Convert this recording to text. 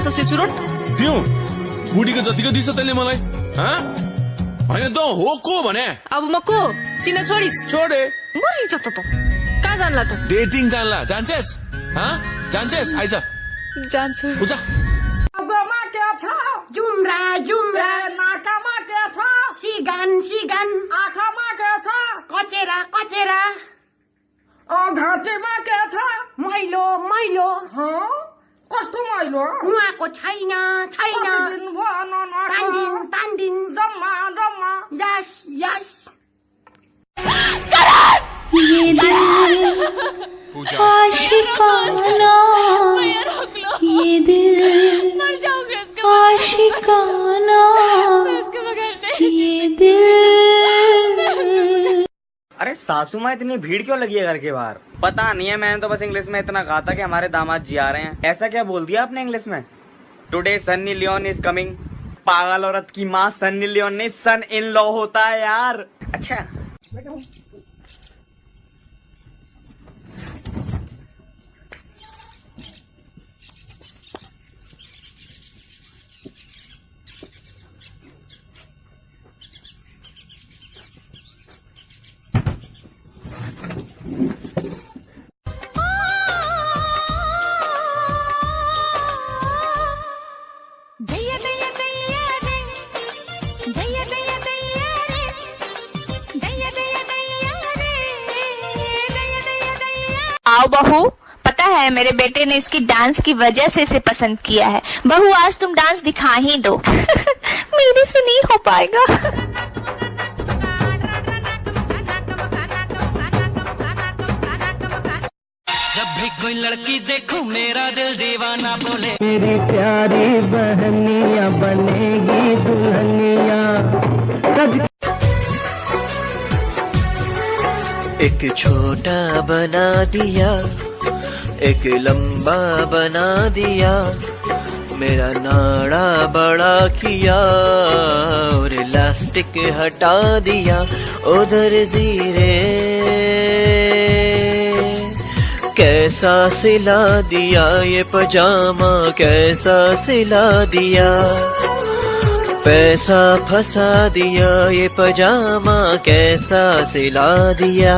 जान्छ से चुरोट दिउ बुढीको जतिको दिस तैँले मलाई होइन त हो को भने अब म को चिना छोडिस छोडे मरि जत त कहाँ जानला त डेटिङ जानला जान्छेस जान्छेस आइज जान्छु उजा आगोमा के छ जुम्रा जुम्रा नाकामा के छ सिगान सिगान आँखामा के छ कचेरा कचेरा घाँटीमा के छ मैलो मैलो कस्तो मैलो उहाँको छैन छैन तान्दिन तान्दिन जम्मा जम्मा यस यस ये दिल आशिकाना ये दिल आशिकाना ये दिल। अरे सासू माँ इतनी भीड़ क्यों लगी है घर के बाहर? पता नहीं है, मैंने तो बस इंग्लिश में इतना कहा था कि हमारे दामाद जी आ रहे हैं। ऐसा क्या बोल दिया आपने इंग्लिश में? Today Sunny Leone is coming. पागल औरत की माँ सन्नी लियोन नहीं सन इन लॉ होता है यार। अच्छा आओ बहू, पता है मेरे बेटे ने इसकी डांस की वजह से इसे पसंद किया है। बहू आज तुम डांस दिखा ही दो। मेरे से नहीं हो पाएगा। जब भी कोई लड़की देखो मेरा दिल दीवाना बोले मेरी प्यारी बहनिया बनेगी दुल्हनिया। एक छोटा बना दिया, एक लंबा बना दिया, मेरा नाड़ा बड़ा किया और इलास्टिक हटा दिया। उधर जीरे कैसा सिला दिया, ये पजामा कैसा सिला दिया, पैसा फंसा दिया, ये पजामा कैसा सिला दिया।